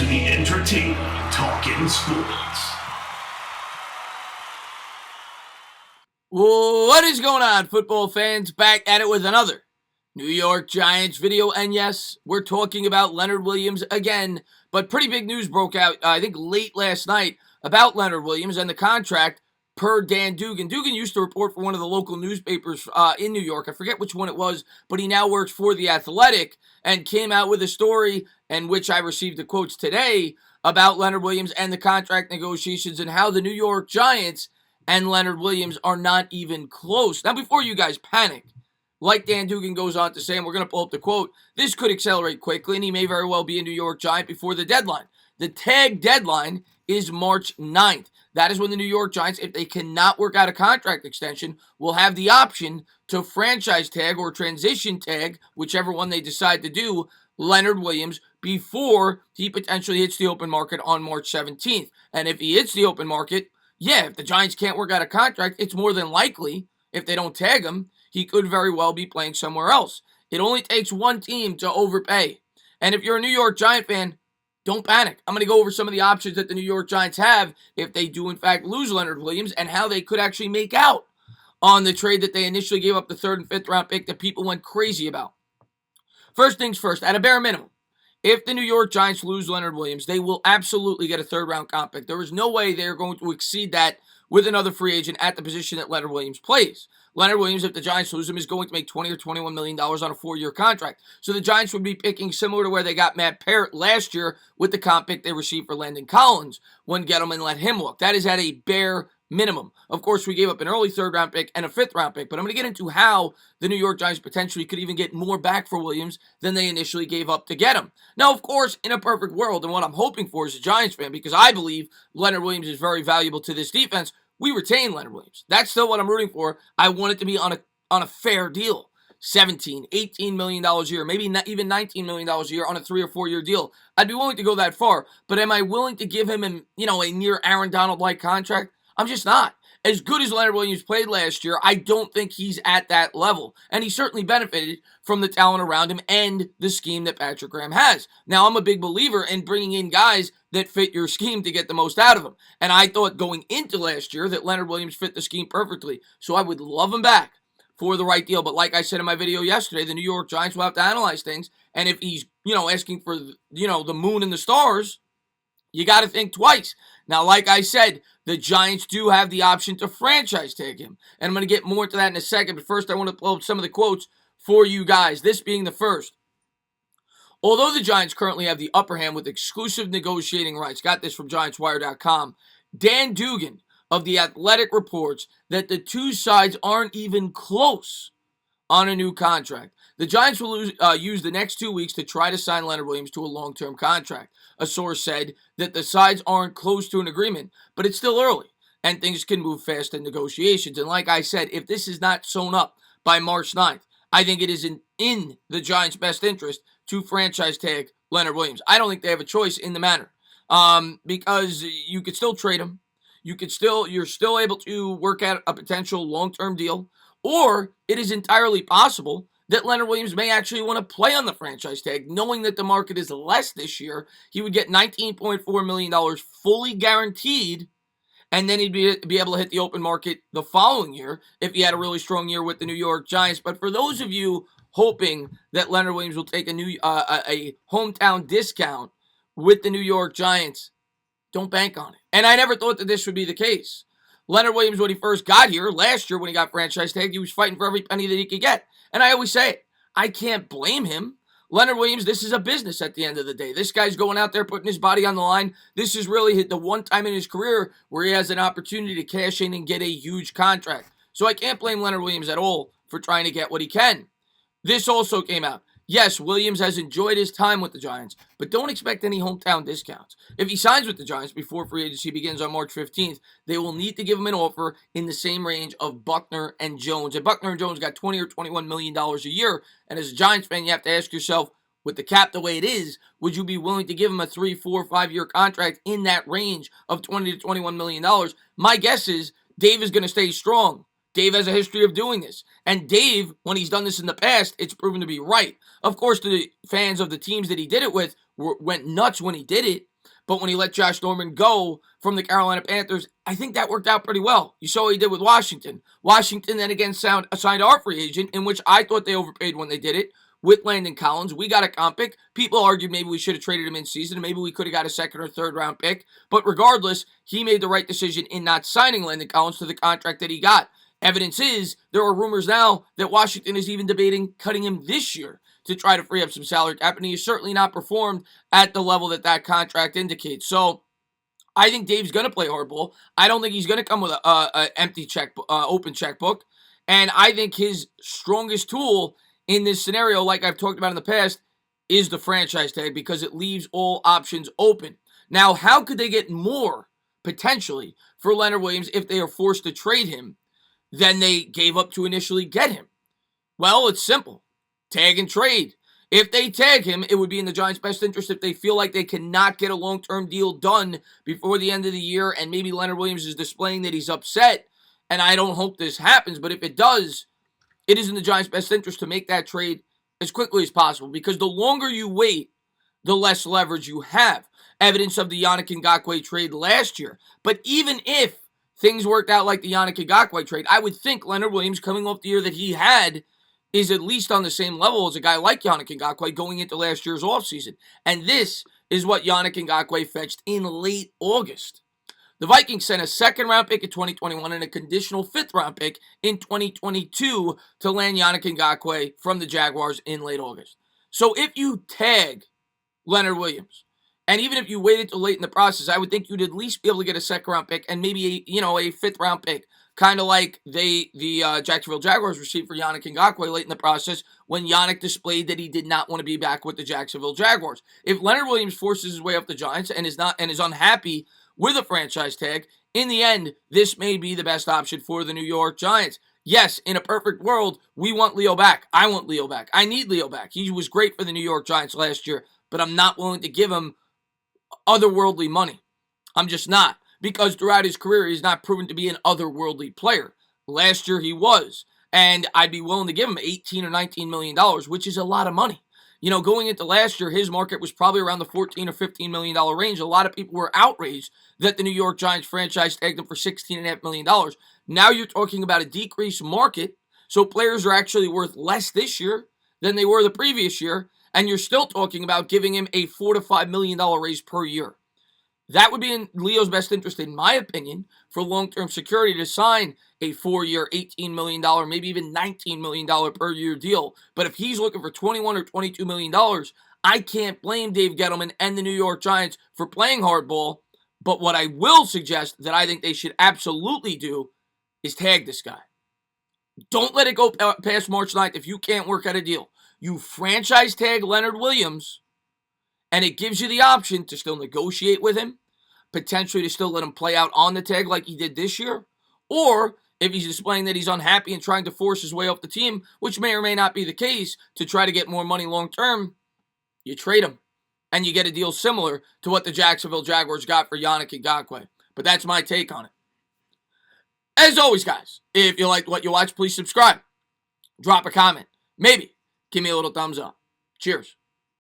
to the entertaining Talking Sports. What is going on, football fans? Back at it with another New York Giants video. And yes, we're talking about Leonard Williams again. But pretty big news broke out, I think, late last night about Leonard Williams and the contract per Dan Dugan. Dugan used to report for one of the local newspapers in New York. I forget which one it was, but he now works for The Athletic and came out with a story in which I received the quotes today about Leonard Williams and the contract negotiations and how the New York Giants and Leonard Williams are not even close. Now, before you guys panic, like Dan Dugan goes on to say, and we're going to pull up the quote, this could accelerate quickly, and he may very well be a New York Giant before the deadline. The tag deadline is March 9th. That is when the New York Giants, if they cannot work out a contract extension, will have the option to franchise tag or transition tag, whichever one they decide to do, Leonard Williams before he potentially hits the open market on March 17th. And if he hits the open market, yeah, if the Giants can't work out a contract, it's more than likely, if they don't tag him, he could very well be playing somewhere else. It only takes one team to overpay. And if you're a New York Giant fan, don't panic. I'm going to go over some of the options that the New York Giants have if they do, in fact, lose Leonard Williams and how they could actually make out on the trade that they initially gave up the 3rd and 5th round pick that people went crazy about. First things first, at a bare minimum, if the New York Giants lose Leonard Williams, they will absolutely get a 3rd round comp pick. There is no way they're going to exceed that with another free agent at the position that Leonard Williams plays. Leonard Williams, if the Giants lose him, is going to make $20 or $21 million on a 4-year contract. So the Giants would be picking similar to where they got Matt Parrott last year with the comp pick they received for Landon Collins when Gettleman let him walk. That is at a bare minimum. Of course, we gave up an early 3rd round pick and a 5th round pick, but I'm going to get into how the New York Giants potentially could even get more back for Williams than they initially gave up to get him. Now, of course, in a perfect world, and what I'm hoping for as a Giants fan, because I believe Leonard Williams is very valuable to this defense, we retain Leonard Williams. That's still what I'm rooting for. I want it to be on a fair deal. $17, $18 million a year, maybe not even $19 million a year on a 3 or 4 year deal. I'd be willing to go that far, but am I willing to give him a near Aaron Donald-like contract? I'm just not. As good as Leonard Williams played last year, I don't think he's at that level. And he certainly benefited from the talent around him and the scheme that Patrick Graham has. Now, I'm a big believer in bringing in guys that fit your scheme to get the most out of them. And I thought going into last year that Leonard Williams fit the scheme perfectly. So I would love him back for the right deal. But like I said in my video yesterday, the New York Giants will have to analyze things. And if he's, asking for, the moon and the stars, you got to think twice. Now, like I said, the Giants do have the option to franchise tag him. And I'm going to get more into that in a second. But first, I want to pull up some of the quotes for you guys. This being the first. Although the Giants currently have the upper hand with exclusive negotiating rights, got this from GiantsWire.com, Dan Dugan of The Athletic reports that the two sides aren't even close on a new contract. The Giants will use the next 2 weeks to try to sign Leonard Williams to a long-term contract. A source said that the sides aren't close to an agreement, but it's still early, and things can move fast in negotiations. And like I said, if this is not sewn up by March 9th, I think it is in the Giants' best interest to franchise tag Leonard Williams. I don't think they have a choice in the matter because you could still trade him. You're still able to work out a potential long-term deal, or it is entirely possible that Leonard Williams may actually want to play on the franchise tag, knowing that the market is less this year. He would get $19.4 million fully guaranteed, and then he'd be able to hit the open market the following year if he had a really strong year with the New York Giants. But for those of you hoping that Leonard Williams will take a hometown discount with the New York Giants, don't bank on it. And I never thought that this would be the case. Leonard Williams, when he first got here, last year when he got franchise tagged, he was fighting for every penny that he could get. And I always say it, I can't blame him. Leonard Williams, this is a business at the end of the day. This guy's going out there putting his body on the line. This is really the one time in his career where he has an opportunity to cash in and get a huge contract. So I can't blame Leonard Williams at all for trying to get what he can. This also came out. Yes, Williams has enjoyed his time with the Giants, but don't expect any hometown discounts. If he signs with the Giants before free agency begins on March 15th, they will need to give him an offer in the same range of Buckner and Jones. And Buckner and Jones got $20 or $21 million a year. And as a Giants fan, you have to ask yourself, with the cap the way it is, would you be willing to give him a 3, 4, 5-year contract in that range of $20 to $21 million? My guess is Dave is going to stay strong. Dave has a history of doing this. And Dave, when he's done this in the past, it's proven to be right. Of course, the fans of the teams that he did it with went nuts when he did it. But when he let Josh Norman go from the Carolina Panthers, I think that worked out pretty well. You saw what he did with Washington. Washington then again signed our free agent, in which I thought they overpaid when they did it, with Landon Collins. We got a comp pick. People argued maybe we should have traded him in season. Maybe we could have got a second or third round pick. But regardless, he made the right decision in not signing Landon Collins to the contract that he got. Evidence is there are rumors now that Washington is even debating cutting him this year to try to free up some salary cap, and he has certainly not performed at the level that contract indicates. So I think Dave's going to play hardball. I don't think he's going to come with an empty open checkbook. And I think his strongest tool in this scenario, like I've talked about in the past, is the franchise tag because it leaves all options open. Now, how could they get more, potentially, for Leonard Williams if they are forced to trade him than they gave up to initially get him? Well, it's simple. Tag and trade. If they tag him, it would be in the Giants' best interest if they feel like they cannot get a long-term deal done before the end of the year, and maybe Leonard Williams is displaying that he's upset, and I don't hope this happens, but if it does, it is in the Giants' best interest to make that trade as quickly as possible, because the longer you wait, the less leverage you have. Evidence of the Yannick Ngakoue trade last year. But even if things worked out like the Yannick Ngakoue trade, I would think Leonard Williams, coming off the year that he had, is at least on the same level as a guy like Yannick Ngakoue going into last year's offseason. And this is what Yannick Ngakoue fetched in late August. The Vikings sent a second-round pick in 2021 and a conditional fifth-round pick in 2022 to land Yannick Ngakoue from the Jaguars in late August. So if you tag Leonard Williams, and even if you waited till late in the process, I would think you'd at least be able to get a second-round pick and maybe a fifth-round pick, kind of like the Jacksonville Jaguars received for Yannick Ngakoue late in the process when Yannick displayed that he did not want to be back with the Jacksonville Jaguars. If Leonard Williams forces his way up the Giants and is unhappy with a franchise tag, in the end, this may be the best option for the New York Giants. Yes, in a perfect world, we want Leo back. I want Leo back. I need Leo back. He was great for the New York Giants last year, but I'm not willing to give him otherworldly money. I'm just not. Because throughout his career, he's not proven to be an otherworldly player. Last year, he was. And I'd be willing to give him $18 or $19 million, which is a lot of money. Going into last year, his market was probably around the $14 or $15 million range. A lot of people were outraged that the New York Giants franchise tagged him for $16.5 million. Now you're talking about a decreased market, so players are actually worth less this year than they were the previous year, and you're still talking about giving him a $4 to $5 million raise per year. That would be in Leo's best interest, in my opinion, for long-term security to sign a 4-year, $18 million, maybe even $19 million per year deal. But if he's looking for $21 or $22 million, I can't blame Dave Gettleman and the New York Giants for playing hardball. But what I will suggest that I think they should absolutely do is tag this guy. Don't let it go past March 9th if you can't work out a deal. You franchise tag Leonard Williams, and it gives you the option to still negotiate with him, potentially to still let him play out on the tag like he did this year, or if he's displaying that he's unhappy and trying to force his way off the team, which may or may not be the case, to try to get more money long term, you trade him, and you get a deal similar to what the Jacksonville Jaguars got for Yannick Ngakoue. But that's my take on it. As always, guys, if you liked what you watched, please subscribe. Drop a comment. Maybe give me a little thumbs up. Cheers.